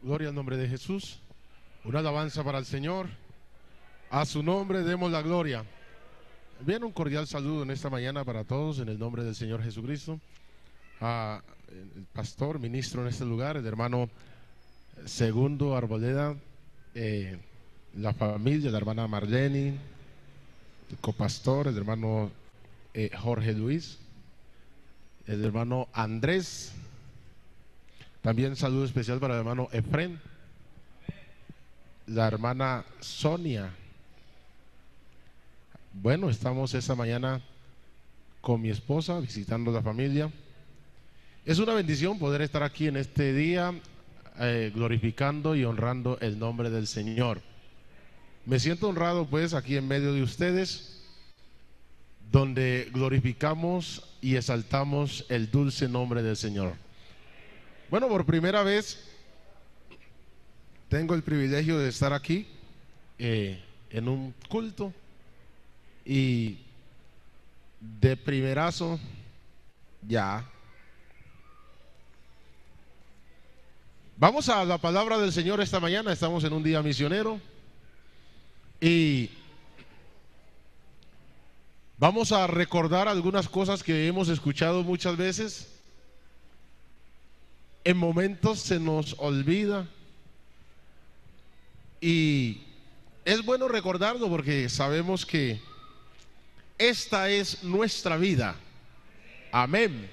Gloria al nombre de Jesús. Una alabanza para el Señor. A su nombre demos la gloria. Bien, un cordial saludo en esta mañana para todos en el nombre del Señor Jesucristo. A el pastor, ministro en este lugar, el hermano Segundo Arboleda, la familia, la hermana Marlene, el copastor, el hermano Jorge Luis, el hermano Andrés. También saludo especial para el hermano Efren, la hermana Sonia. Bueno, estamos esta mañana con mi esposa visitando la familia. Es una bendición poder estar aquí en este día glorificando y honrando el nombre del Señor. Me siento honrado pues aquí en medio de ustedes, donde glorificamos y exaltamos el dulce nombre del Señor. Bueno, por primera vez tengo el privilegio de estar aquí en un culto, y de primerazo ya vamos a la palabra del Señor esta mañana. Estamos en un día misionero y vamos a recordar algunas cosas que hemos escuchado muchas veces. En momentos se nos olvida y es bueno recordarlo porque sabemos que esta es nuestra vida. Amén.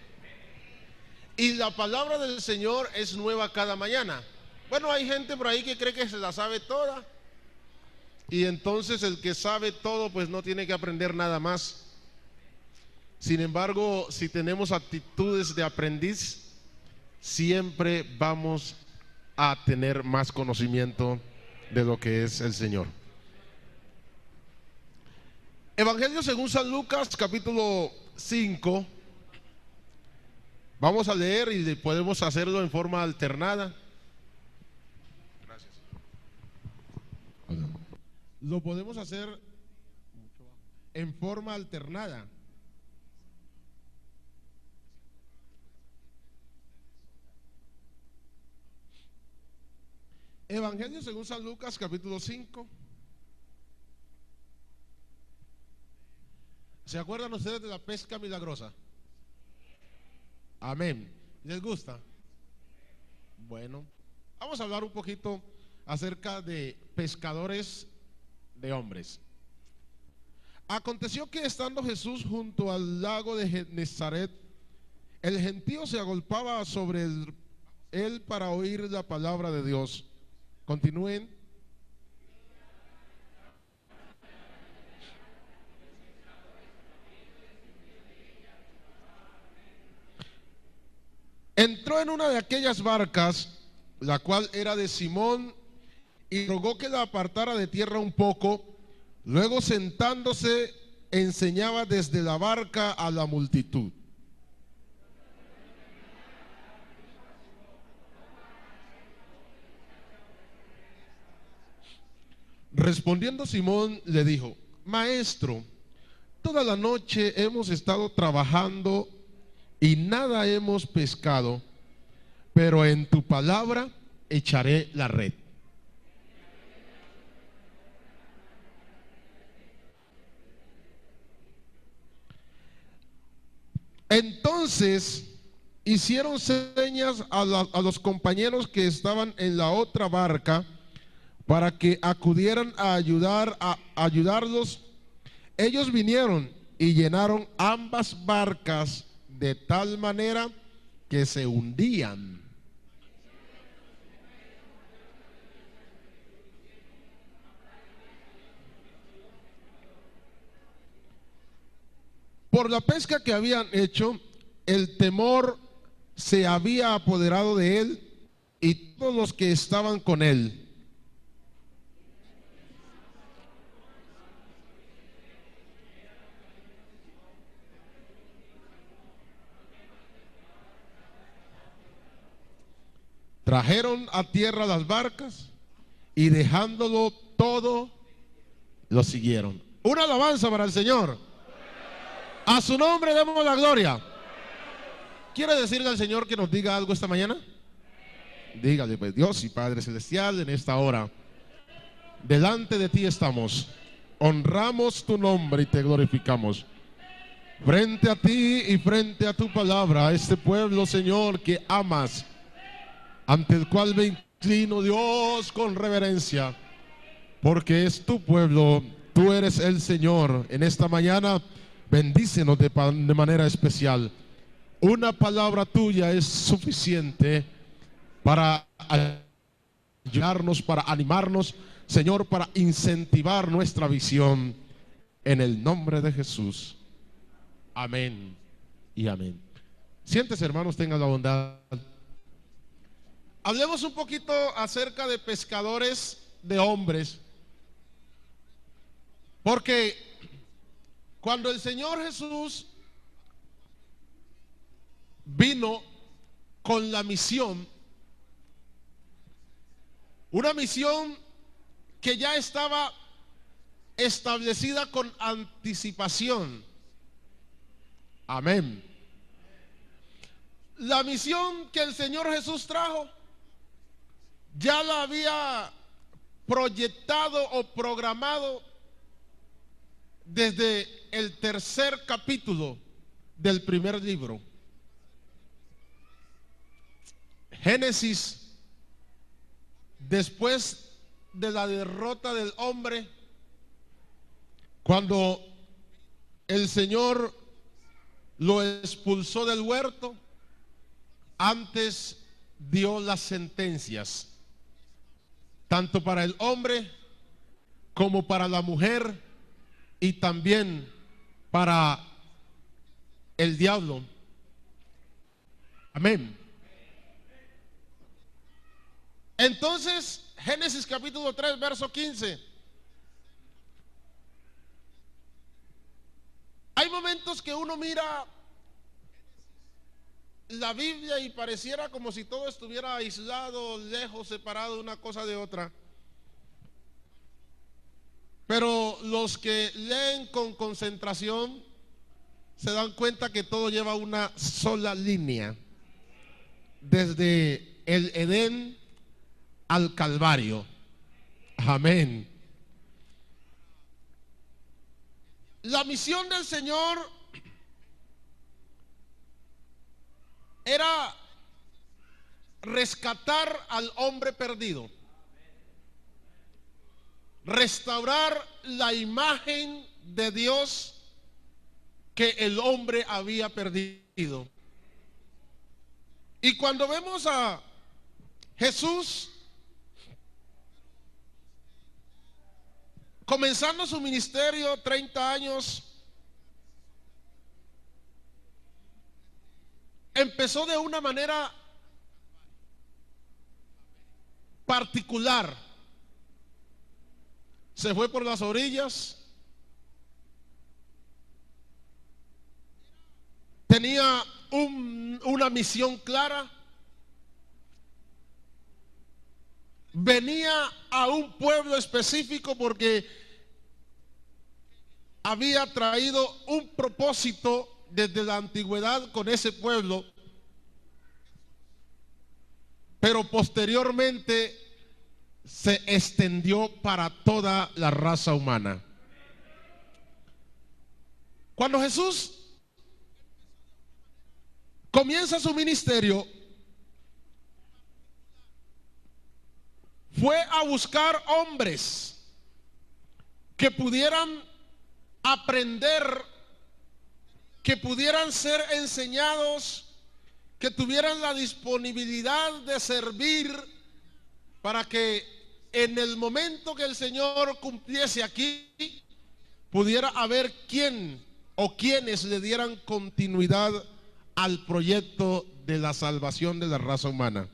Y la palabra del Señor es nueva cada mañana. Bueno, hay gente por ahí que cree que se la sabe toda, y entonces el que sabe todo pues no tiene que aprender nada más. Sin embargo, si tenemos actitudes de aprendiz, siempre vamos a tener más conocimiento de lo que es el Señor. Evangelio según San Lucas, capítulo 5. Vamos a leer y podemos hacerlo en forma alternada. Gracias. Lo podemos hacer en forma alternada. Evangelio según San Lucas, capítulo 5. ¿Se acuerdan ustedes de la pesca milagrosa? Amén. ¿Les gusta? Bueno, vamos a hablar un poquito acerca de pescadores de hombres. Aconteció que estando Jesús junto al lago de Genezaret, el gentío se agolpaba sobre él para oír la palabra de Dios. Continúen. Entró en una de aquellas barcas, la cual era de Simón, y rogó que la apartara de tierra un poco. Luego, sentándose, enseñaba desde la barca a la multitud. Respondiendo Simón le dijo: Maestro, toda la noche hemos estado trabajando y nada hemos pescado, pero en tu palabra echaré la red. Entonces hicieron señas a los compañeros que estaban en la otra barca para que acudieran a ayudarlos. Ellos vinieron y llenaron ambas barcas de tal manera que se hundían. Por la pesca que habían hecho, el temor se había apoderado de él y todos los que estaban con él. Trajeron a tierra las barcas y dejándolo todo, lo siguieron. Una alabanza para el Señor. A su nombre demos la gloria. ¿Quiere decirle al Señor que nos diga algo esta mañana? Dígale, pues, Dios y Padre Celestial, en esta hora, delante de ti estamos. Honramos tu nombre y te glorificamos. Frente a ti y frente a tu palabra, a este pueblo, Señor, que amas, ante el cual me inclino, Dios, con reverencia, porque es tu pueblo, tú eres el Señor. En esta mañana, bendícenos de manera especial. Una palabra tuya es suficiente para ayudarnos, para animarnos, Señor, para incentivar nuestra visión. En el nombre de Jesús. Amén y amén. Siéntese, hermanos, tengan la bondad. Hablemos un poquito acerca de pescadores de hombres. Porque cuando el Señor Jesús vino con la misión, una misión que ya estaba establecida con anticipación. Amén. La misión que el Señor Jesús trajo ya la había proyectado o programado desde el tercer capítulo del primer libro. Génesis, después de la derrota del hombre, cuando el Señor lo expulsó del huerto, antes dio las sentencias, tanto para el hombre como para la mujer y también para el diablo. Amén. Entonces, Génesis capítulo 3, verso 15. Hay momentos que uno mira la Biblia y pareciera como si todo estuviera aislado, lejos, separado una cosa de otra. Pero los que leen con concentración se dan cuenta que todo lleva una sola línea, desde el Edén al Calvario. Amén. La misión del Señor era rescatar al hombre perdido, restaurar la imagen de Dios que el hombre había perdido. Y cuando vemos a Jesús comenzando su ministerio, 30 años, empezó de una manera particular. Se fue por las orillas, tenía una misión clara, venía a un pueblo específico porque había traído un propósito desde la antigüedad con ese pueblo, pero posteriormente se extendió para toda la raza humana. Cuando Jesús comienza su ministerio, fue a buscar hombres que pudieran aprender, que pudieran ser enseñados, que tuvieran la disponibilidad de servir, para que en el momento que el Señor cumpliese aquí, pudiera haber quién o quienes le dieran continuidad al proyecto de la salvación de la raza humana.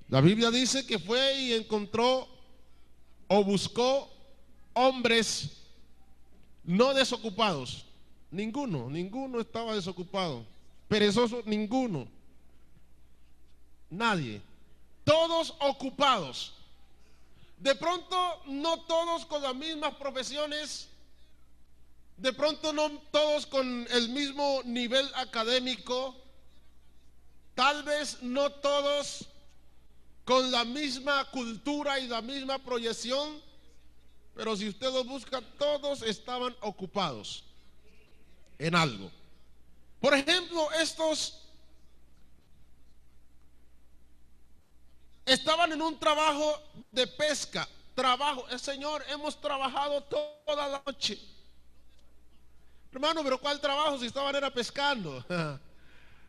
La Biblia dice que fue y encontró o buscó hombres no desocupados. Ninguno estaba desocupado. Perezoso, ninguno. Nadie. Todos ocupados. De pronto no todos con las mismas profesiones. De pronto no todos con el mismo nivel académico. Tal vez no todos con la misma cultura y la misma proyección, pero si usted los busca, todos estaban ocupados en algo. Por ejemplo, estos estaban en un trabajo de pesca. Señor, hemos trabajado toda la noche. Hermano, pero ¿cuál trabajo si estaban era pescando?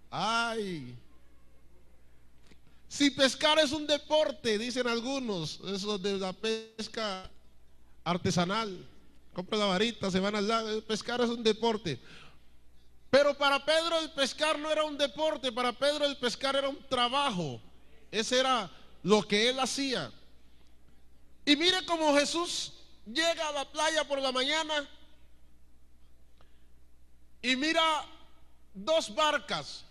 Ay, si pescar es un deporte, dicen algunos, eso de la pesca artesanal, compra la varita, se van al lago, pescar es un deporte. Pero para Pedro el pescar no era un deporte, para Pedro el pescar era un trabajo. Ese era lo que él hacía. Y mire cómo Jesús llega a la playa por la mañana y mira dos barcas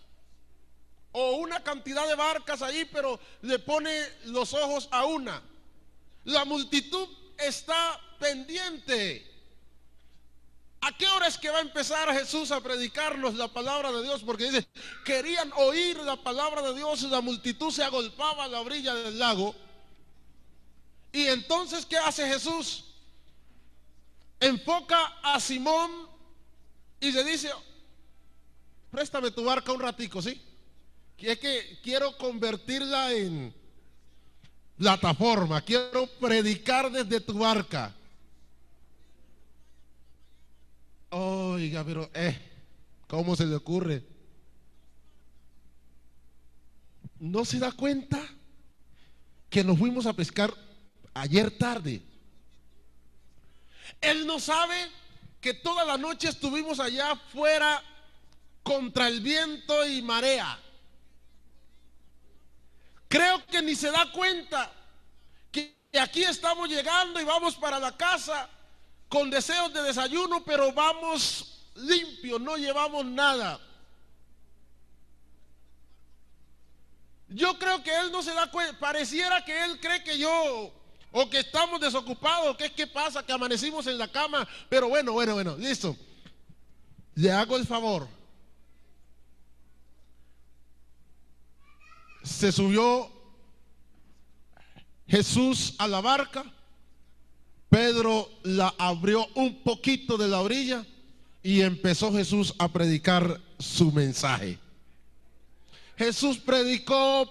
o una cantidad de barcas ahí, pero le pone los ojos a una. La multitud está pendiente. ¿A qué hora es que va a empezar Jesús a predicarnos la palabra de Dios? Porque dice, querían oír la palabra de Dios y la multitud se agolpaba a la orilla del lago. Y entonces, ¿qué hace Jesús? Enfoca a Simón y le dice, préstame tu barca un ratico, ¿sí? Que es que quiero convertirla en plataforma, quiero predicar desde tu barca. Oiga, pero ¿cómo se le ocurre? ¿No se da cuenta que nos fuimos a pescar ayer tarde? Él no sabe que toda la noche estuvimos allá afuera contra el viento y marea. Creo que ni se da cuenta que aquí estamos llegando y vamos para la casa con deseos de desayuno, pero vamos limpios, no llevamos nada. Yo creo que él no se da cuenta, pareciera que él cree que yo, o que estamos desocupados, que es que pasa, que amanecimos en la cama, pero bueno, listo. Le hago el favor. Se subió Jesús a la barca. Pedro la abrió un poquito de la orilla y empezó Jesús a predicar su mensaje. Jesús predicó.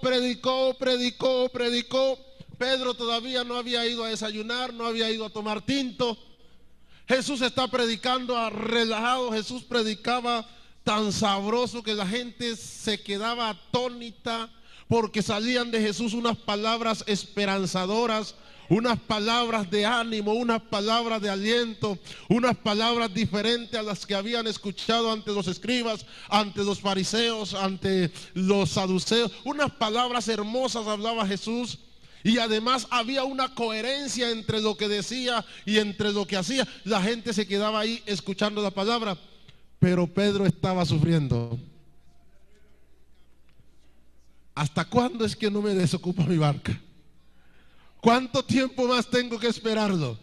Pedro todavía no había ido a desayunar, no había ido a tomar tinto. Jesús está predicando relajado. Jesús predicaba tan sabroso que la gente se quedaba atónita, porque salían de Jesús unas palabras esperanzadoras, unas palabras de ánimo, unas palabras de aliento, unas palabras diferentes a las que habían escuchado ante los escribas, ante los fariseos, ante los saduceos. Unas palabras hermosas hablaba Jesús, y además había una coherencia entre lo que decía y entre lo que hacía. La gente se quedaba ahí escuchando la palabra, pero Pedro estaba sufriendo. ¿Hasta cuándo es que no me desocupa mi barca? ¿Cuánto tiempo más tengo que esperarlo?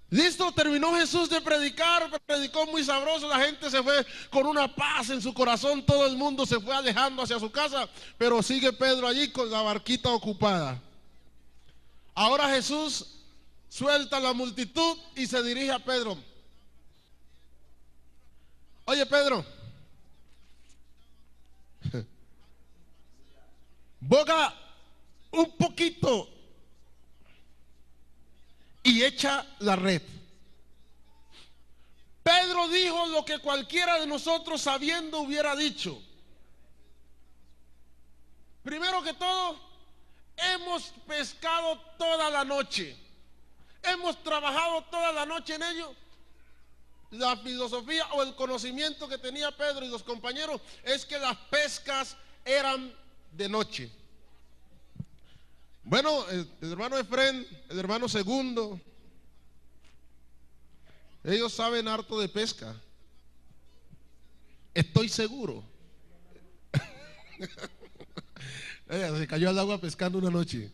Listo, terminó Jesús de predicar, predicó muy sabroso, la gente se fue con una paz en su corazón, todo el mundo se fue alejando hacia su casa, pero sigue Pedro allí con la barquita ocupada. Ahora Jesús suelta a la multitud y se dirige a Pedro. Oye, Pedro, boga un poquito y echa la red. Pedro dijo lo que cualquiera de nosotros sabiendo hubiera dicho. Primero que todo, hemos pescado toda la noche, hemos trabajado toda la noche en ello. La filosofía o el conocimiento que tenía Pedro y los compañeros es que las pescas eran de noche. Bueno, el hermano Efrén, el hermano Segundo, ellos saben harto de pesca. Estoy seguro. Se cayó al agua pescando una noche.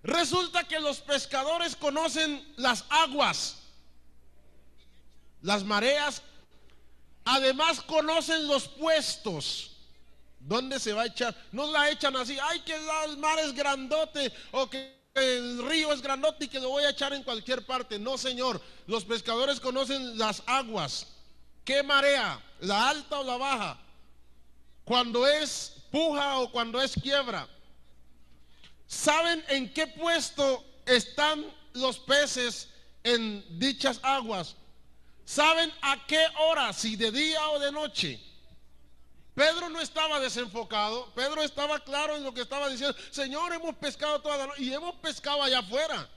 Resulta que los pescadores conocen las aguas, las mareas, además conocen los puestos ¿Dónde se va a echar? No la echan así, ay, que el mar es grandote o que el río es grandote y que lo voy a echar en cualquier parte. No, señor, los pescadores conocen las aguas. ¿Qué marea? ¿La alta o la baja? Cuando es puja o cuando es quiebra. ¿Saben en qué puesto están los peces en dichas aguas? ¿Saben a qué hora? Si de día o de noche. Pedro no estaba desenfocado. Pedro estaba claro en lo que estaba diciendo. Señor, hemos pescado toda la noche y hemos pescado allá afuera.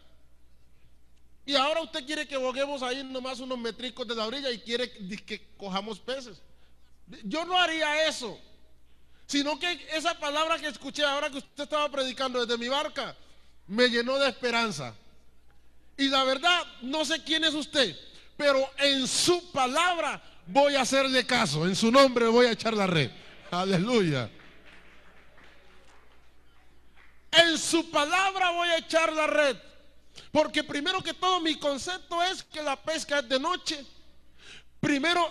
Y ahora usted quiere que boguemos ahí nomás unos metricos de la orilla y quiere que cojamos peces. Yo no haría eso. Sino que esa palabra que escuché ahora que usted estaba predicando desde mi barca me llenó de esperanza. Y la verdad, no sé quién es usted, pero en su palabra voy a hacerle caso. En su nombre voy a echar la red. Aleluya. En su palabra voy a echar la red. Porque primero que todo mi concepto es que la pesca es de noche. Primero,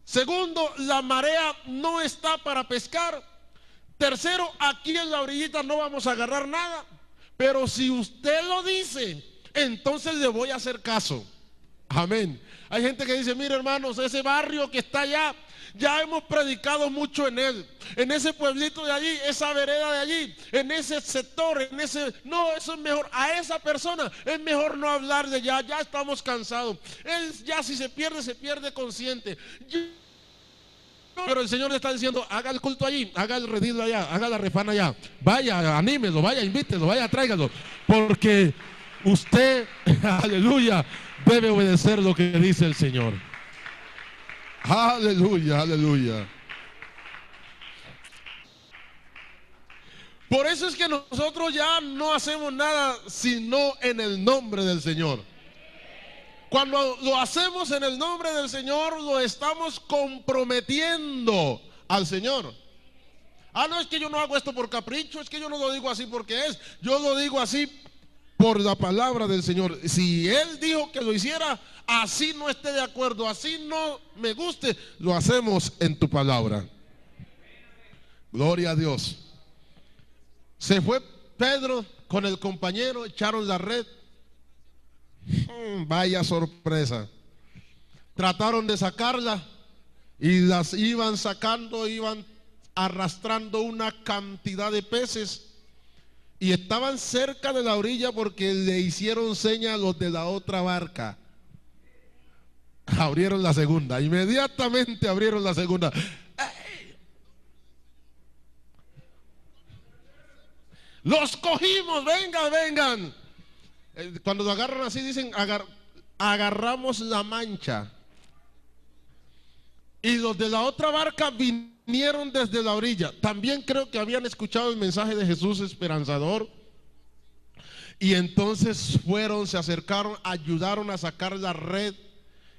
segundo, la marea no está para pescar. Tercero, aquí en la orillita no vamos a agarrar nada. Pero si usted lo dice, entonces le voy a hacer caso. Amén. Hay gente que dice, mire hermanos, ese barrio que está allá, ya hemos predicado mucho en él. En ese pueblito de allí, esa vereda de allí, en ese sector, en ese... No, eso es mejor. A esa persona es mejor no hablar de allá. Ya estamos cansados. Él ya si se pierde consciente. Pero el Señor le está diciendo, haga el culto allí, haga el redil allá, haga la refana allá. Vaya, anímelo, vaya, invítelo, vaya, tráigalo. Porque usted, aleluya, debe obedecer lo que dice el Señor. Aleluya, aleluya. Por eso es que nosotros ya no hacemos nada sino en el nombre del Señor. Cuando lo hacemos en el nombre del Señor, lo estamos comprometiendo al Señor. Ah, no, es que yo no hago esto por capricho, es que yo no lo digo así porque es. Yo lo digo así por la palabra del Señor. Si Él dijo que lo hiciera, así no esté de acuerdo, así no me guste, lo hacemos en tu palabra. Gloria a Dios. Se fue Pedro con el compañero, echaron la red. Vaya sorpresa. Trataron de sacarla y las iban sacando, iban arrastrando una cantidad de peces y estaban cerca de la orilla porque le hicieron seña a los de la otra barca. Abrieron la segunda, inmediatamente abrieron la segunda. ¡Ey! Los cogimos, vengan, vengan. Cuando lo agarran así dicen, agarramos la mancha. Y los de la otra barca vinieron desde la orilla. También creo que habían escuchado el mensaje de Jesús esperanzador. Y entonces fueron, se acercaron, ayudaron a sacar la red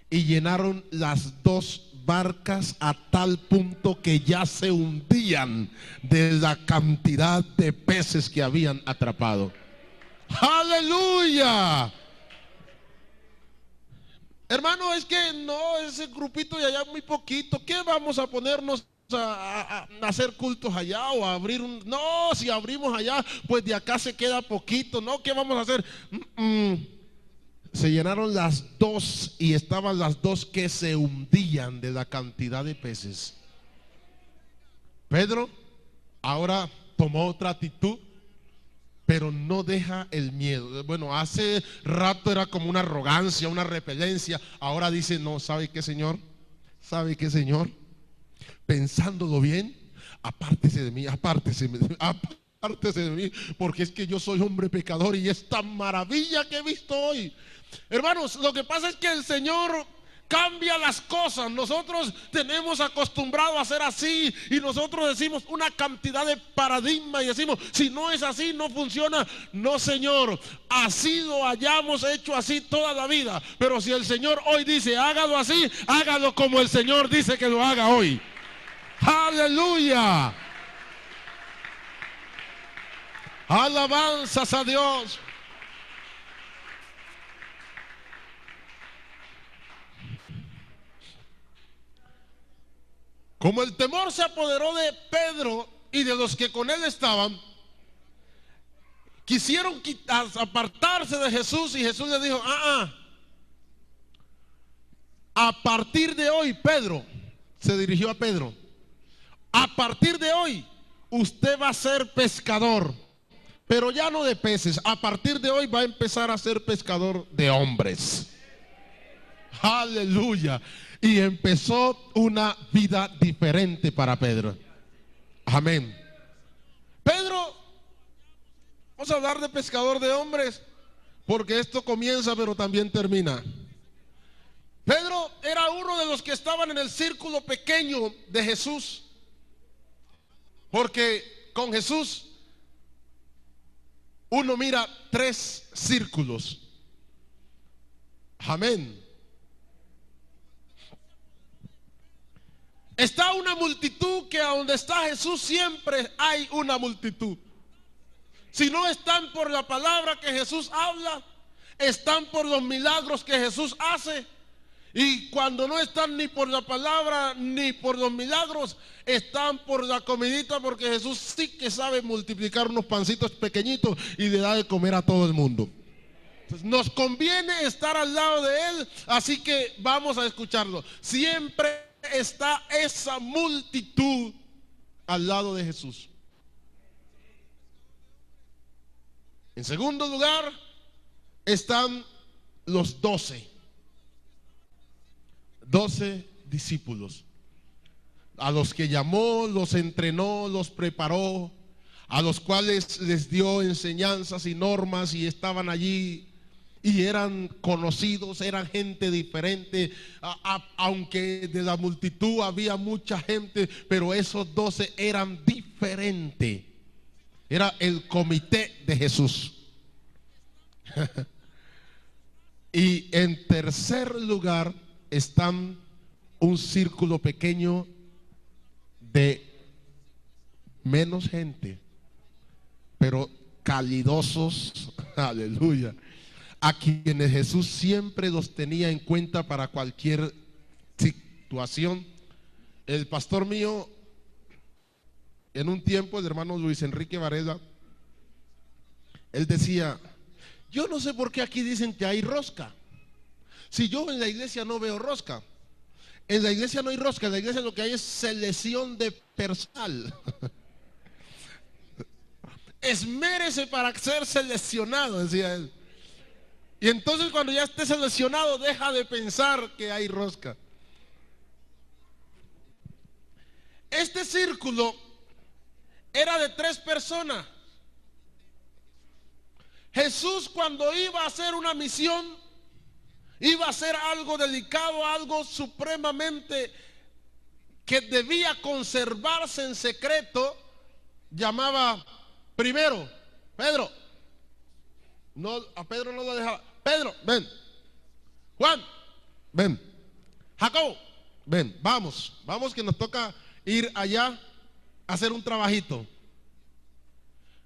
y llenaron las dos barcas a tal punto que ya se hundían de la cantidad de peces que habían atrapado. ¡Aleluya! Hermano, es que no, ese grupito de allá es muy poquito. ¿Qué vamos a ponernos a hacer cultos allá o a abrir un... No, si abrimos allá, pues de acá se queda poquito. No, ¿qué vamos a hacer? Se llenaron las dos y estaban las dos que se hundían de la cantidad de peces. Pedro ahora tomó otra actitud, pero no deja el miedo. Bueno, hace rato era como una arrogancia, una repelencia. Ahora dice, no, ¿sabe qué, Señor? ¿Sabe qué, Señor? Pensándolo bien, apártese de mí, apártese de mí, porque es que yo soy hombre pecador y esta maravilla que he visto hoy. Hermanos, lo que pasa es que el Señor cambia las cosas. Nosotros tenemos acostumbrado a hacer así y nosotros decimos una cantidad de paradigma y decimos, si no es así no funciona. No, Señor, así lo hayamos hecho así toda la vida, pero si el Señor hoy dice hágalo así, hágalo como el Señor dice que lo haga hoy. Aleluya. Alabanzas a Dios. Como el temor se apoderó de Pedro, y de los que con él estaban quisieron apartarse de Jesús, y Jesús les dijo: a partir de hoy, Pedro, se dirigió a Pedro, a partir de hoy usted va a ser pescador, pero ya no de peces. A partir de hoy va a empezar a ser pescador de hombres. Aleluya. Y empezó una vida diferente para Pedro. Amén. Pedro, vamos a hablar de pescador de hombres, porque esto comienza pero también termina. Pedro era uno de los que estaban en el círculo pequeño de Jesús, porque con Jesús uno mira 3 círculos. Amén. Está una multitud, que a donde está Jesús siempre hay una multitud. Si no están por la palabra que Jesús habla, están por los milagros que Jesús hace. Y cuando no están ni por la palabra ni por los milagros, están por la comidita, porque Jesús sí que sabe multiplicar unos pancitos pequeñitos y le da de comer a todo el mundo. Entonces, nos conviene estar al lado de Él, así que vamos a escucharlo. Siempre está esa multitud al lado de Jesús. En segundo lugar están los 12 discípulos, a los que llamó, los entrenó, los preparó, a los cuales les dio enseñanzas y normas, y estaban allí y eran conocidos, eran gente diferente, aunque de la multitud había mucha gente, pero esos 12 eran diferentes. Era el comité de Jesús. Y en tercer lugar están un círculo pequeño de menos gente, pero calidosos, aleluya, a quienes Jesús siempre los tenía en cuenta para cualquier situación. El pastor mío, en un tiempo, el hermano Luis Enrique Varela, él decía: yo no sé por qué aquí dicen que hay rosca, si yo en la iglesia no veo rosca. En la iglesia no hay rosca, en la iglesia lo que hay es selección de personal. Esmérese para ser seleccionado, decía él. Y entonces cuando ya esté seleccionado, deja de pensar que hay rosca. Este círculo era de 3 personas. Jesús, cuando iba a hacer una misión, iba a hacer algo delicado, algo supremamente que debía conservarse en secreto, llamaba primero: Pedro. No, a Pedro no lo dejaba. Pedro, ven. Juan, ven. Jacobo, ven. Vamos que nos toca ir allá a hacer un trabajito.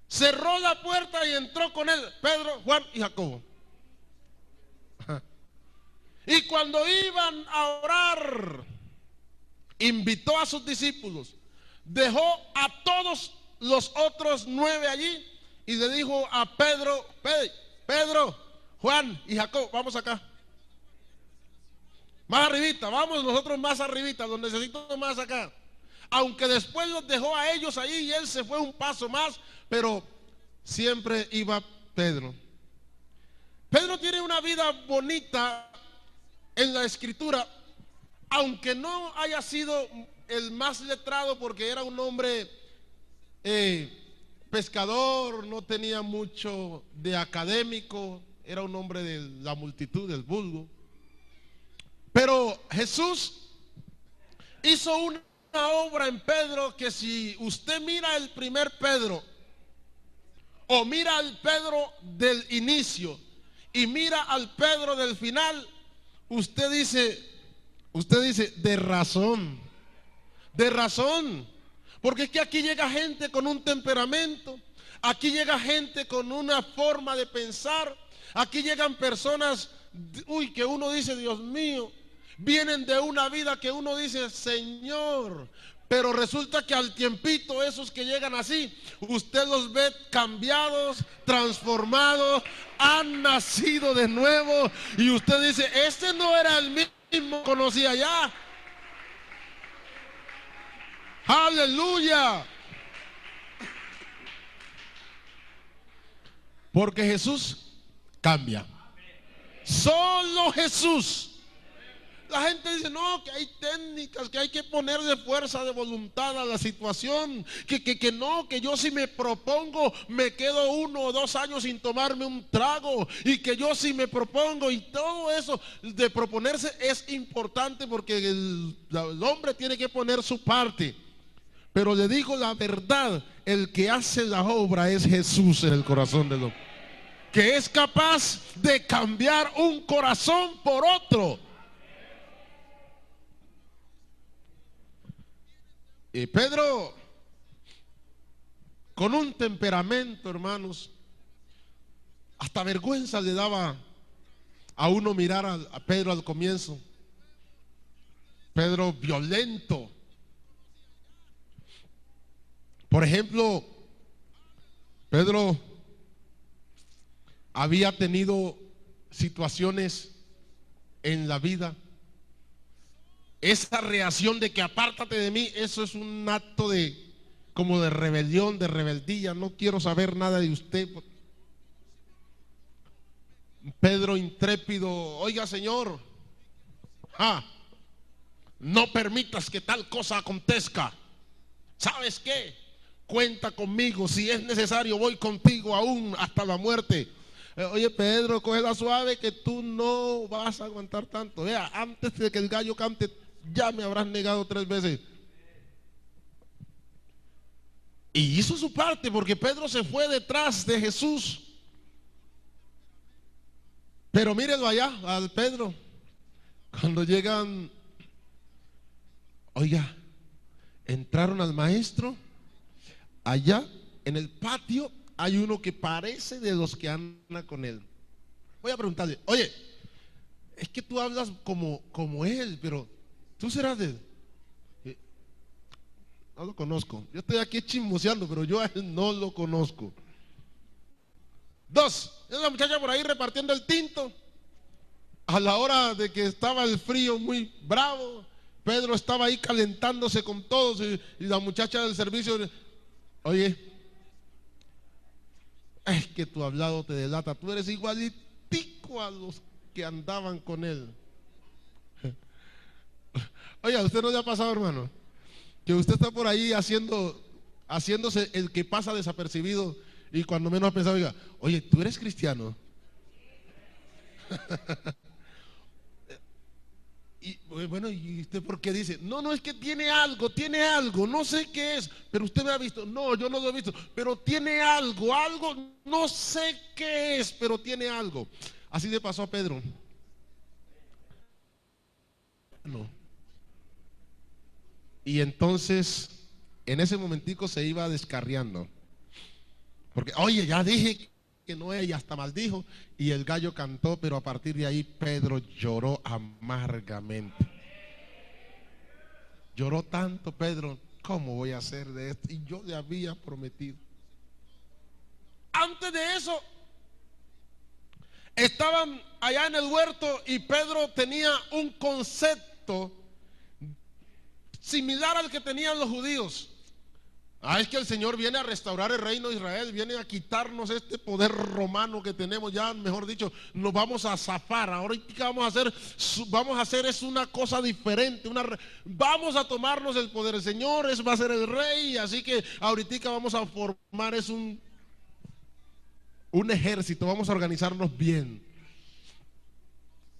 Cerró la puerta y entró con él Pedro, Juan y Jacobo. Y cuando iban a orar, invitó a sus discípulos, dejó a todos los otros 9 allí y le dijo a Pedro: Pedro, Juan y Jacobo, vamos acá. Más arribita, vamos nosotros más arribita, los necesito más acá. Aunque después los dejó a ellos ahí y él se fue un paso más, pero siempre iba Pedro. Pedro tiene una vida bonita en la escritura, aunque no haya sido el más letrado, porque era un hombre pescador, no tenía mucho de académico, era un hombre de la multitud, del vulgo. Pero Jesús hizo una obra en Pedro que, si usted mira el primer Pedro, o mira al Pedro del inicio y mira al Pedro del final, usted dice, de razón, porque es que aquí llega gente con un temperamento, aquí llega gente con una forma de pensar, aquí llegan personas, que uno dice: Dios mío, vienen de una vida que uno dice: Señor, Pero resulta que al tiempito esos que llegan así, usted los ve cambiados, transformados, han nacido de nuevo y usted dice, este no era el mismo que conocía ya. Aleluya. Porque Jesús cambia. Solo Jesús. La gente dice, no, que hay técnicas, que hay que ponerle fuerza de voluntad a la situación, que no, que yo si me propongo, me quedo 1 o 2 años sin tomarme un trago, y que yo si me propongo, y todo eso de proponerse es importante porque el hombre tiene que poner su parte. Pero le digo la verdad, el que hace la obra es Jesús en el corazón del hombre, que es capaz de cambiar un corazón por otro. Y Pedro, con un temperamento, hermanos, hasta vergüenza le daba a uno mirar a Pedro al comienzo. Pedro violento. Por ejemplo, Pedro había tenido situaciones en la vida. Esa reacción de que apártate de mí, eso es un acto de como de rebelión, de rebeldía. No quiero saber nada de usted. Pedro intrépido, oiga Señor, no permitas que tal cosa acontezca. ¿Sabes qué? Cuenta conmigo, si es necesario voy contigo aún hasta la muerte. Oye Pedro, coge la suave que tú no vas a aguantar tanto. Vea, antes de que el gallo cante ya me habrás negado 3 veces. Y hizo su parte porque Pedro se fue detrás de Jesús. Pero mírenlo allá, al Pedro, cuando llegan, oiga, entraron al maestro. Allá en el patio hay uno que parece de los que anda con él. Voy a preguntarle, oye, es que tú hablas como él, pero tú serás de él. No lo conozco. Yo estoy aquí chismoseando, pero yo a él no lo conozco. 2, es la muchacha por ahí repartiendo el tinto. A la hora de que estaba el frío muy bravo, Pedro estaba ahí calentándose con todos y la muchacha del servicio, oye, es que tu hablado te delata, tú eres igualitico a los que andaban con él. Oye, ¿a usted no le ha pasado, hermano? Que usted está por ahí haciéndose el que pasa desapercibido y cuando menos ha pensado, oiga, oye, ¿tú eres cristiano? Y bueno, ¿y usted por qué dice? No, es que tiene algo, no sé qué es, pero usted me ha visto. No, yo no lo he visto, pero tiene algo, no sé qué es, pero tiene algo. Así le pasó a Pedro. No. Y entonces, en ese momentico se iba descarriando. Porque, oye, ya dije que no es, y hasta maldijo. Y el gallo cantó, pero a partir de ahí Pedro lloró amargamente. Lloró tanto Pedro, ¿cómo voy a hacer de esto? Y yo le había prometido. Antes de eso, estaban allá en el huerto y Pedro tenía un concepto similar al que tenían los judíos. Es que el Señor viene a restaurar el reino de Israel, viene a quitarnos este poder romano que tenemos, ya mejor dicho, nos vamos a zafar. Ahora ¿qué vamos a hacer es una cosa diferente, vamos a tomarnos el poder. El Señor va a ser el rey, así que ahorita vamos a formar un ejército, vamos a organizarnos bien.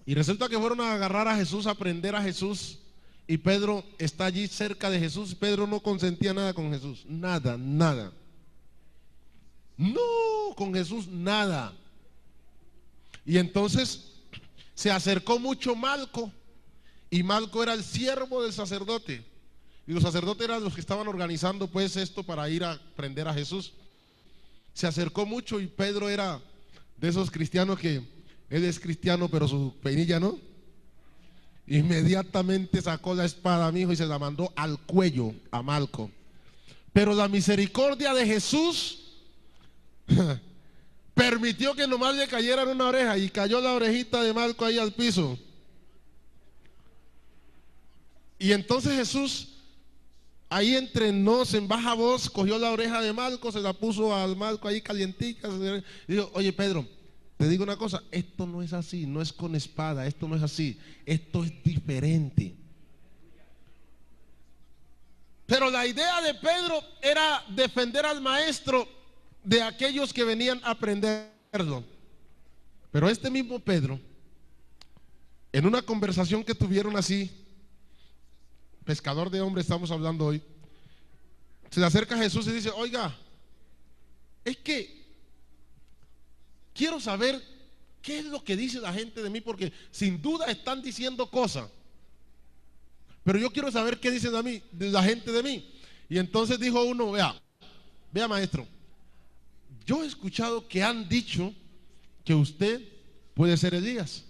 Y resulta que fueron a agarrar a Jesús, a prender a Jesús. Y Pedro está allí cerca de Jesús. Pedro no consentía nada con Jesús. Nada. No, con Jesús nada. Y entonces se acercó mucho Malco. Y Malco era el siervo del sacerdote. Y los sacerdotes eran los que estaban organizando pues esto para ir a prender a Jesús. Se acercó mucho y Pedro era de esos cristianos que él es cristiano pero su peinilla no. Inmediatamente sacó la espada, mi hijo, y se la mandó al cuello a Malco. Pero la misericordia de Jesús permitió que nomás le cayera en una oreja, y cayó la orejita de Malco ahí al piso. Y entonces Jesús, ahí entre nos, en baja voz, cogió la oreja de Malco, se la puso al Malco ahí calientica, y dijo: oye, Pedro, te digo una cosa, esto no es así, no es con espada, esto no es así, esto es diferente. Pero la idea de Pedro era defender al maestro de aquellos que venían a aprenderlo. Pero este mismo Pedro, en una conversación que tuvieron así, pescador de hombres estamos hablando hoy, se le acerca a Jesús y dice: oiga, es que quiero saber qué es lo que dice la gente de mí, porque sin duda están diciendo cosas, pero yo quiero saber qué dice la gente de mí. Y entonces dijo uno: vea maestro, yo he escuchado que han dicho que usted puede ser Elías,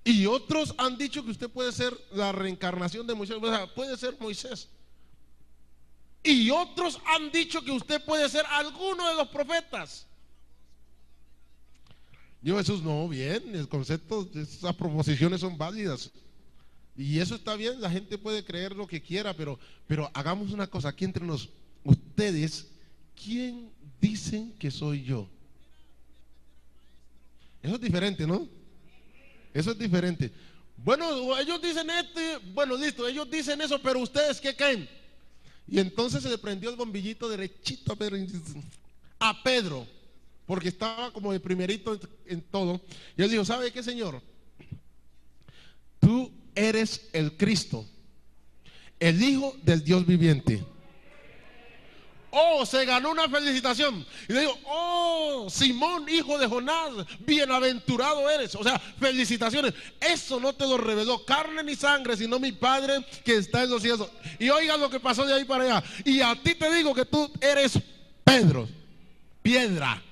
y otros han dicho que usted puede ser la reencarnación de Moisés, o sea, puede ser Moisés, y otros han dicho que usted puede ser alguno de los profetas. Yo: Jesús, no, bien, el concepto, esas proposiciones son válidas y eso está bien, la gente puede creer lo que quiera, pero hagamos una cosa aquí entre nos, ustedes, ¿quién dicen que soy yo? Eso es diferente, ¿no? Eso es diferente. Bueno, ellos dicen esto, bueno, listo, ellos dicen eso, pero ustedes, ¿qué creen? Y entonces se le prendió el bombillito derechito a Pedro, porque estaba como de primerito en todo. Y él dijo: ¿sabe qué, Señor? Tú eres el Cristo, el Hijo del Dios viviente. Oh, se ganó una felicitación. Y le digo: oh, Simón, hijo de Jonás, bienaventurado eres. O sea, felicitaciones. Eso no te lo reveló carne ni sangre, sino mi Padre que está en los cielos. Y oiga lo que pasó de ahí para allá. Y a ti te digo que tú eres Pedro, piedra.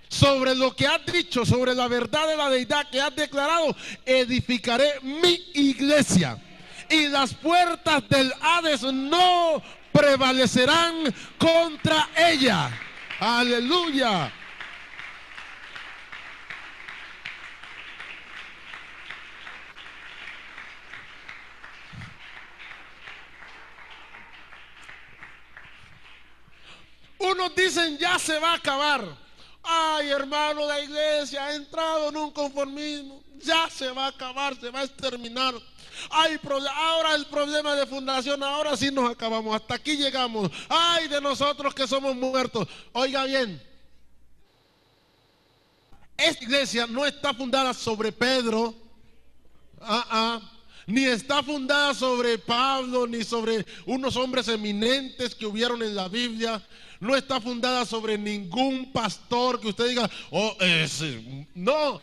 Sobre lo que has dicho, sobre la verdad de la deidad que has declarado, edificaré mi iglesia, y las puertas del Hades no prevalecerán contra ella. Aleluya. Unos dicen: ya se va a acabar. Ay, hermano, la iglesia ha entrado en un conformismo. Ya se va a acabar, se va a exterminar. Ay, ahora el problema de fundación, ahora sí nos acabamos, hasta aquí llegamos. Ay, de nosotros que somos muertos. Oiga bien, esta iglesia no está fundada sobre Pedro, ni está fundada sobre Pablo, ni sobre unos hombres eminentes que hubieron en la Biblia. No está fundada sobre ningún pastor que usted diga: oh, no.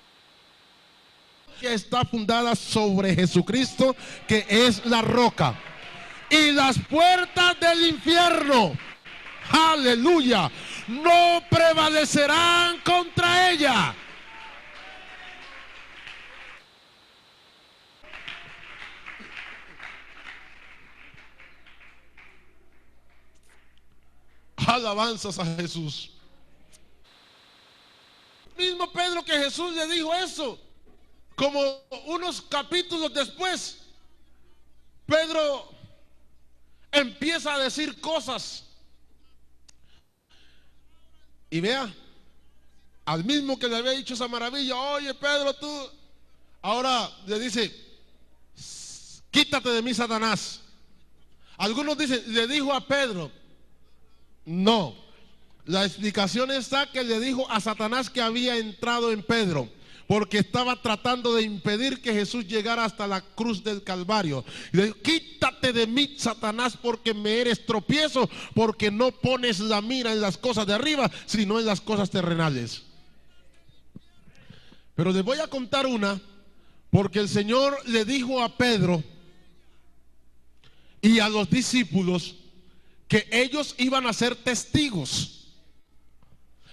Está fundada sobre Jesucristo, que es la roca. Y las puertas del infierno, aleluya, no prevalecerán contra ella. Alabanzas a Jesús. Mismo Pedro, que Jesús le dijo eso, como unos capítulos después, Pedro empieza a decir cosas. Y vea, al mismo que le había dicho esa maravilla: oye, Pedro, tú, ahora le dice: quítate de mí, Satanás. Algunos dicen: le dijo a Pedro. No, la explicación está que le dijo a Satanás que había entrado en Pedro, porque estaba tratando de impedir que Jesús llegara hasta la cruz del Calvario. Y le dijo: quítate de mí, Satanás, porque me eres tropiezo, porque no pones la mira en las cosas de arriba, sino en las cosas terrenales. Pero les voy a contar una, porque el Señor le dijo a Pedro y a los discípulos que ellos iban a ser testigos.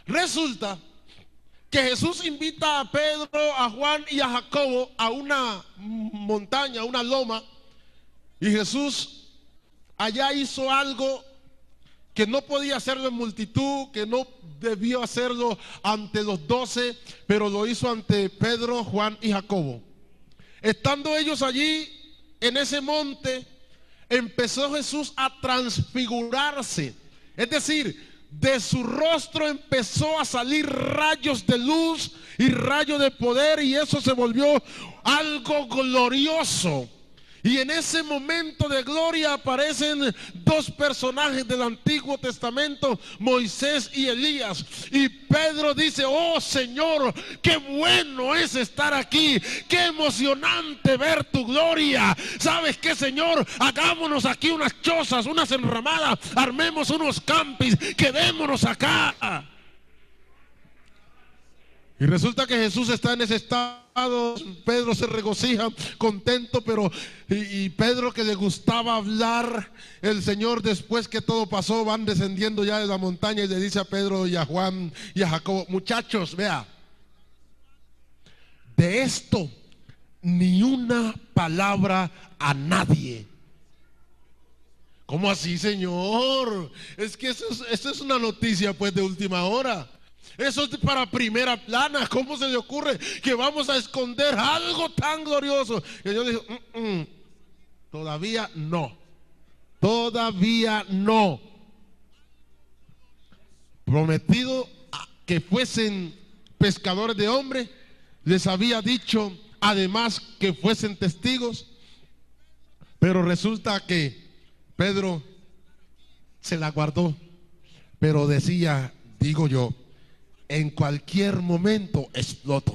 Resulta que Jesús invita a Pedro, a Juan y a Jacobo a una montaña, a una loma, y Jesús allá hizo algo que no podía hacerlo en multitud, que no debió hacerlo ante los 12, pero lo hizo ante Pedro, Juan y Jacobo. Estando ellos allí en ese monte, empezó Jesús a transfigurarse, es decir, de su rostro empezó a salir rayos de luz y rayos de poder, y eso se volvió algo glorioso. Y en ese momento de gloria aparecen dos personajes del Antiguo Testamento, Moisés y Elías. Y Pedro dice: oh Señor, qué bueno es estar aquí, qué emocionante ver tu gloria. ¿Sabes qué, Señor? Hagámonos aquí unas chozas, unas enramadas, armemos unos campis, quedémonos acá. Y resulta que Jesús está en ese estado. Pedro se regocija, contento, pero y Pedro, que le gustaba hablar, el Señor, después que todo pasó, van descendiendo ya de la montaña y le dice a Pedro y a Juan y a Jacobo: muchachos, vea, de esto ni una palabra a nadie. ¿Cómo así, Señor? Es que eso es una noticia pues de última hora. Eso es para primera plana. ¿Cómo se le ocurre que vamos a esconder algo tan glorioso? Y el Señor dijo: todavía no. Todavía no. Prometido que fuesen pescadores de hombres, les había dicho además que fuesen testigos. Pero resulta que Pedro se la guardó, pero decía, digo yo, en cualquier momento exploto.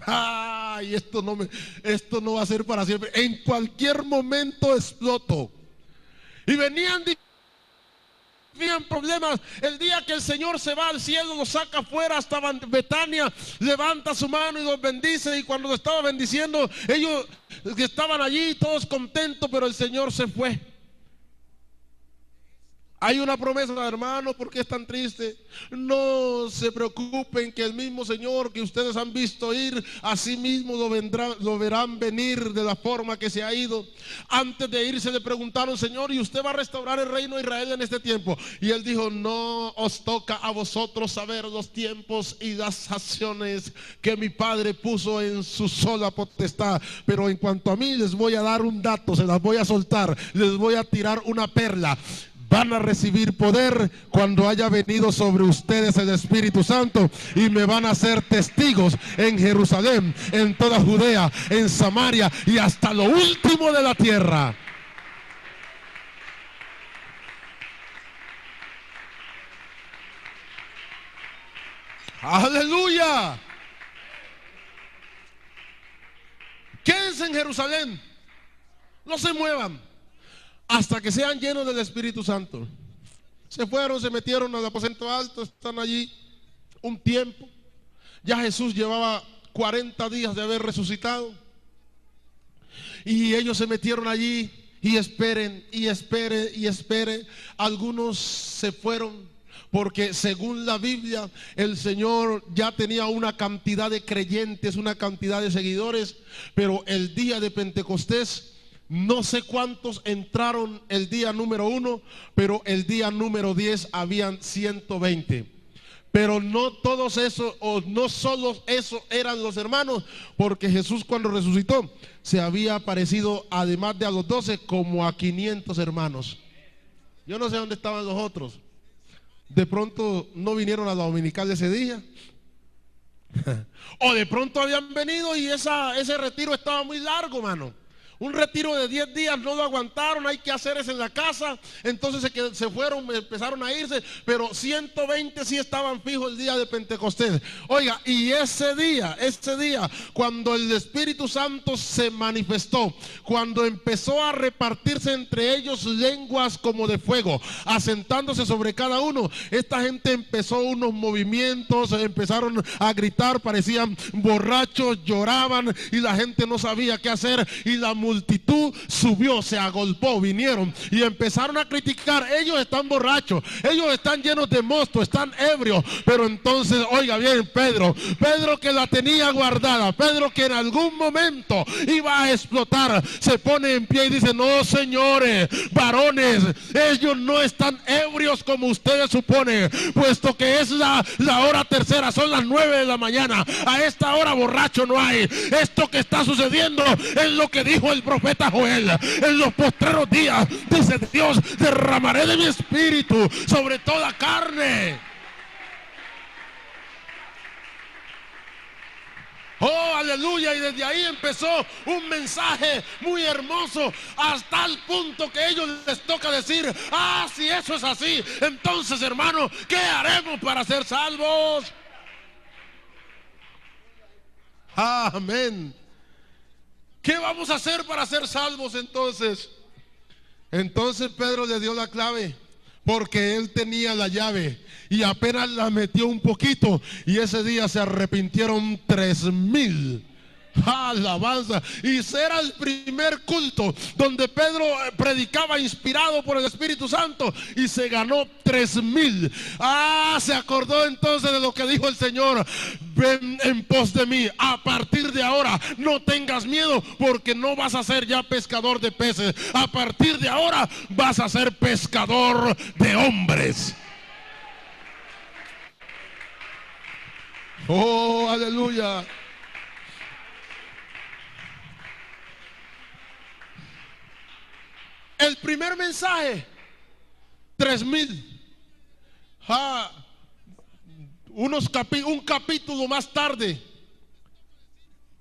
Ay, esto no va a ser para siempre. En cualquier momento exploto. Y venían problemas. El día que el Señor se va al cielo, los saca afuera hasta Betania, levanta su mano y los bendice. Y cuando los estaba bendiciendo, ellos que estaban allí todos contentos, pero el Señor se fue. Hay una promesa, hermano, ¿por qué es tan triste? No se preocupen, que el mismo Señor que ustedes han visto ir, así mismo lo verán venir de la forma que se ha ido. Antes de irse le preguntaron: Señor, ¿y usted va a restaurar el reino de Israel en este tiempo? Y él dijo: no os toca a vosotros saber los tiempos y las sazones que mi Padre puso en su sola potestad. Pero en cuanto a mí, les voy a dar un dato, se las voy a soltar, les voy a tirar una perla. Van a recibir poder cuando haya venido sobre ustedes el Espíritu Santo, y me van a ser testigos en Jerusalén, en toda Judea, en Samaria y hasta lo último de la tierra. Aleluya. Quédense en Jerusalén, no se muevan hasta que sean llenos del Espíritu Santo. Se fueron, se metieron al aposento alto, están allí un tiempo. Ya Jesús llevaba 40 días de haber resucitado, y ellos se metieron allí y esperen, y espere, y espere. Algunos se fueron porque según la Biblia el Señor ya tenía una cantidad de creyentes, una cantidad de seguidores, pero el día de Pentecostés no sé cuántos entraron el día número 1, pero el día número 10 habían 120. Pero no todos esos, o no solo esos eran los hermanos, porque Jesús, cuando resucitó, se había aparecido, además de a los 12, como a 500 hermanos. Yo no sé dónde estaban los otros. De pronto no vinieron a la dominical de ese día. O de pronto habían venido y ese retiro estaba muy largo, mano. Un retiro de 10 días no lo aguantaron, hay que hacer eso en la casa. Entonces se fueron, empezaron a irse, pero 120 sí estaban fijos el día de Pentecostés. Oiga, y ese día, cuando el Espíritu Santo se manifestó, cuando empezó a repartirse entre ellos lenguas como de fuego, asentándose sobre cada uno, esta gente empezó unos movimientos, empezaron a gritar, parecían borrachos, lloraban, y la gente no sabía qué hacer, y la multitud subió, se agolpó, vinieron y empezaron a criticar. Ellos están borrachos, ellos están llenos de mosto, están ebrios. Pero entonces, oiga bien, Pedro que la tenía guardada, Pedro que en algún momento iba a explotar, se pone en pie y dice: no, señores, varones, ellos no están ebrios como ustedes suponen, puesto que es la hora tercera, son las 9 de la mañana. A esta hora borracho no hay. Esto que está sucediendo es lo que dijo el profeta Joel: en los postreros días, dice Dios, derramaré de mi espíritu sobre toda carne. Oh, aleluya. Y desde ahí empezó un mensaje muy hermoso, hasta el punto que a ellos les toca decir: ah, si eso es así, entonces, hermano, ¿qué haremos para ser salvos? Amén. ¿Qué vamos a hacer para ser salvos entonces? Entonces Pedro le dio la clave, porque él tenía la llave y apenas la metió un poquito, y ese día se arrepintieron 3,000. Alabanza. Y será el primer culto donde Pedro predicaba inspirado por el Espíritu Santo, y se ganó 3,000. Se acordó entonces de lo que dijo el Señor: ven en pos de mí. A partir de ahora no tengas miedo, porque no vas a ser ya pescador de peces. A partir de ahora vas a ser pescador de hombres. Oh, aleluya. El primer mensaje, 3,000. Un capítulo más tarde,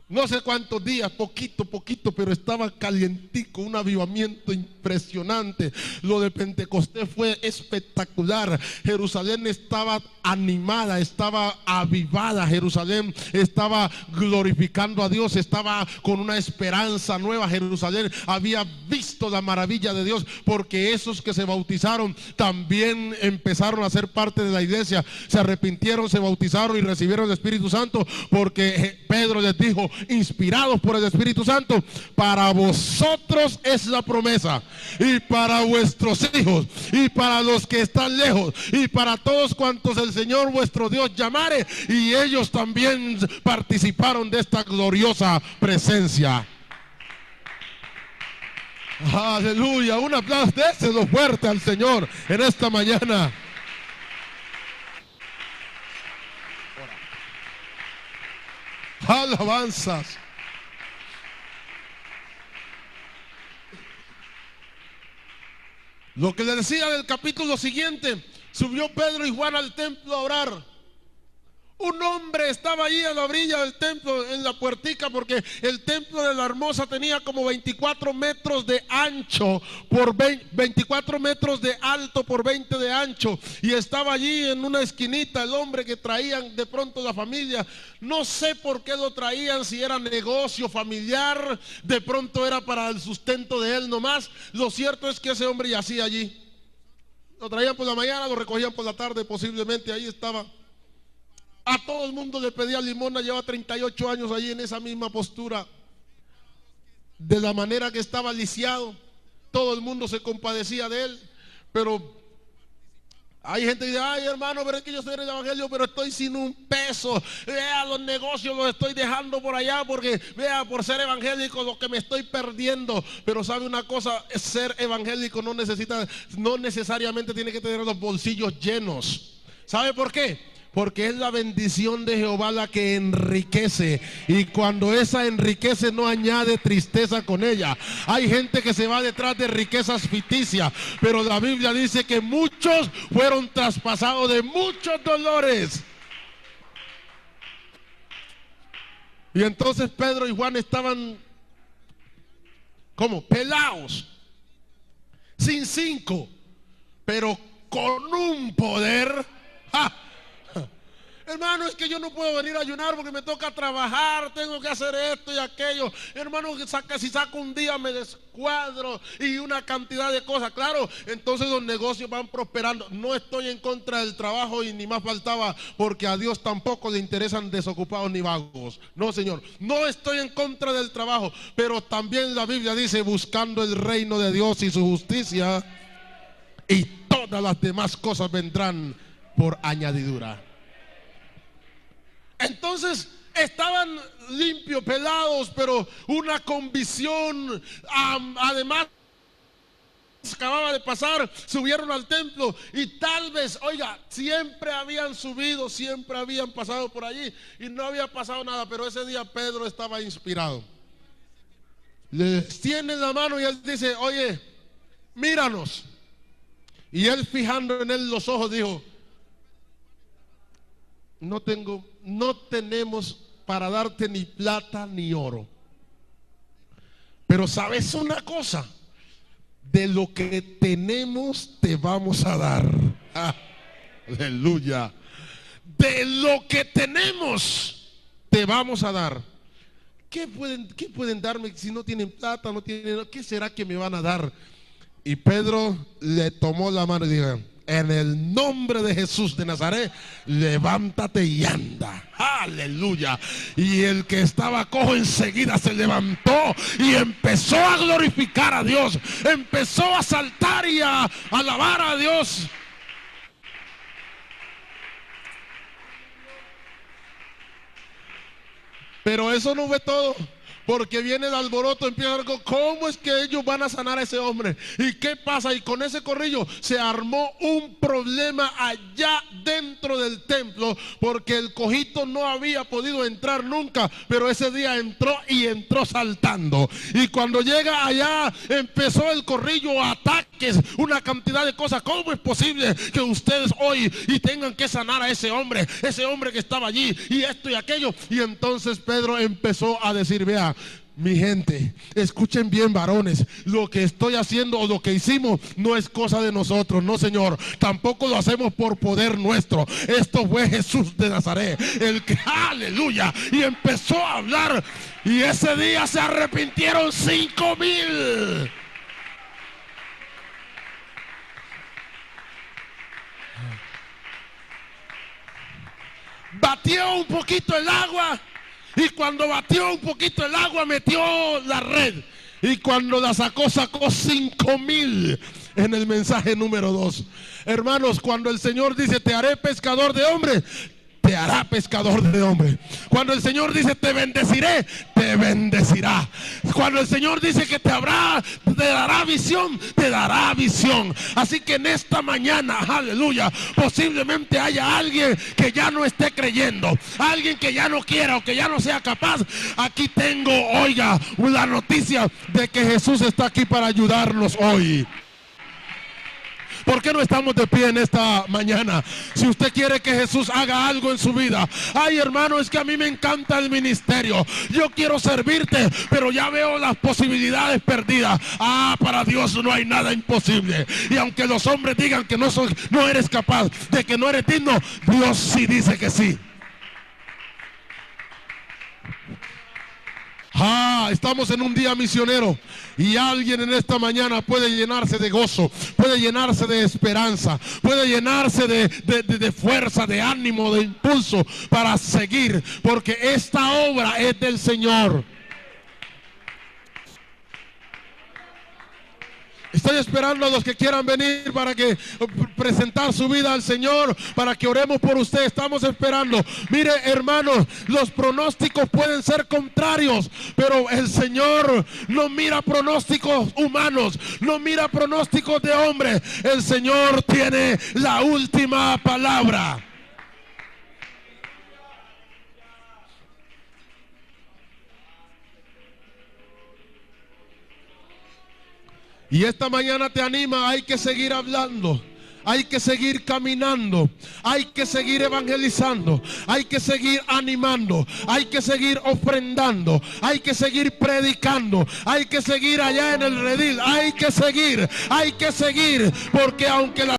no sé cuántos días, poquito, pero estaba calientico, un avivamiento impresionante. Lo de Pentecostés fue espectacular. Jerusalén estaba animada, estaba avivada. Jerusalén estaba glorificando a Dios, estaba con una esperanza nueva. Jerusalén había visto la maravilla de Dios, porque esos que se bautizaron también empezaron a ser parte de la iglesia. Se arrepintieron, se bautizaron y recibieron el Espíritu Santo, porque Pedro les dijo, inspirados por el Espíritu Santo: para vosotros es la promesa, y para vuestros hijos, y para los que están lejos, y para todos cuantos el Señor vuestro Dios llamare. Y ellos también participaron de esta gloriosa presencia. Aleluya. Un aplauso, déselo fuerte al Señor en esta mañana. Alabanzas. Lo que le decía del capítulo siguiente: subió Pedro y Juan al templo a orar. Un hombre estaba allí a la orilla del templo, en la puertica, porque el templo de la Hermosa tenía como 24 metros de ancho por 24 metros de alto por 20 de ancho, y estaba allí en una esquinita el hombre que traían de pronto la familia. No sé por qué lo traían, si era negocio familiar, de pronto era para el sustento de él nomás. Lo cierto es que ese hombre yacía allí. Lo traían por la mañana, lo recogían por la tarde, posiblemente ahí estaba. A todo el mundo le pedía limosna, lleva 38 años allí en esa misma postura. De la manera que estaba lisiado, todo el mundo se compadecía de él. Pero hay gente que dice: ay, hermano, pero es que yo soy del evangelio, pero estoy sin un peso. Vea, los negocios los estoy dejando por allá, porque vea, por ser evangélico lo que me estoy perdiendo. Pero sabe una cosa, ser evangélico no necesariamente tiene que tener los bolsillos llenos. ¿Sabe por qué? Porque es la bendición de Jehová la que enriquece, y cuando esa enriquece no añade tristeza con ella. Hay gente que se va detrás de riquezas ficticias, pero la Biblia dice que muchos fueron traspasados de muchos dolores. Y entonces Pedro y Juan estaban como pelados, sin 5, pero con un poder. Hermano, hermano, es que yo no puedo venir a ayunar porque me toca trabajar, tengo que hacer esto y aquello. Hermano, si saco un día me descuadro y una cantidad de cosas. Claro, entonces los negocios van prosperando. No estoy en contra del trabajo y ni más faltaba, porque a Dios tampoco le interesan desocupados ni vagos. No, Señor, no estoy en contra del trabajo, pero también la Biblia dice: buscando el reino de Dios y su justicia, y todas las demás cosas vendrán por añadidura. Entonces estaban limpios, pelados, pero una convicción. Además, acababa de pasar, subieron al templo y tal vez, oiga, siempre habían subido, siempre habían pasado por allí y no había pasado nada, pero ese día Pedro estaba inspirado. Le tiene la mano y él dice: oye, míranos. Y él, fijando en él los ojos, dijo: no tenemos para darte ni plata ni oro, pero sabes una cosa, de lo que tenemos te vamos a dar. Aleluya. De lo que tenemos te vamos a dar. ¿Qué pueden darme si no tienen plata, no tienen? ¿Qué será que me van a dar? Y Pedro le tomó la mano y dijo: en el nombre de Jesús de Nazaret, levántate y anda. Aleluya. Y el que estaba cojo enseguida se levantó y empezó a glorificar a Dios, empezó a saltar y a alabar a Dios. Pero eso no fue todo, porque viene el alboroto, empieza algo. ¿Cómo es que ellos van a sanar a ese hombre? ¿Y qué pasa? Y con ese corrillo se armó un problema allá dentro del templo, porque el cojito no había podido entrar nunca, pero ese día entró y entró saltando. Y cuando llega allá, empezó el corrillo, ataques, una cantidad de cosas. ¿Cómo es posible que ustedes hoy y tengan que sanar a ese hombre que estaba allí, y esto y aquello? Y entonces Pedro empezó a decir: vea, mi gente, escuchen bien, varones, lo que estoy haciendo o lo que hicimos no es cosa de nosotros, no, Señor, tampoco lo hacemos por poder nuestro. Esto fue Jesús de Nazaret, el que, aleluya, y empezó a hablar, y ese día se arrepintieron 5,000. Batió un poquito el agua, y cuando batió un poquito el agua, metió la red, y cuando la sacó 5,000 en el mensaje número 2. Hermanos, cuando el Señor dice: te haré pescador de hombres, te hará pescador de hombres. Cuando el Señor dice: te bendeciré, te bendecirá. Cuando el Señor dice que te dará visión, te dará visión. Así que en esta mañana, aleluya, posiblemente haya alguien que ya no esté creyendo, alguien que ya no quiera o que ya no sea capaz. Aquí tengo, oiga, la noticia de que Jesús está aquí para ayudarnos hoy. ¿Por qué no estamos de pie en esta mañana? Si usted quiere que Jesús haga algo en su vida. Ay, hermano, es que a mí me encanta el ministerio, yo quiero servirte, pero ya veo las posibilidades perdidas. Para Dios no hay nada imposible. Y aunque los hombres digan que no eres capaz, de que no eres digno, Dios sí dice que sí. Estamos en un día misionero, y alguien en esta mañana puede llenarse de gozo, puede llenarse de esperanza, puede llenarse de fuerza, de ánimo, de impulso para seguir, porque esta obra es del Señor. Estoy esperando a los que quieran venir para que presentar su vida al Señor, para que oremos por usted. Estamos esperando. Mire, hermanos, los pronósticos pueden ser contrarios, pero el Señor no mira pronósticos humanos, no mira pronósticos de hombres. El Señor tiene la última palabra. Y esta mañana te anima: hay que seguir hablando, hay que seguir caminando, hay que seguir evangelizando, hay que seguir animando, hay que seguir ofrendando, hay que seguir predicando, hay que seguir allá en el redil, hay que seguir, porque aunque la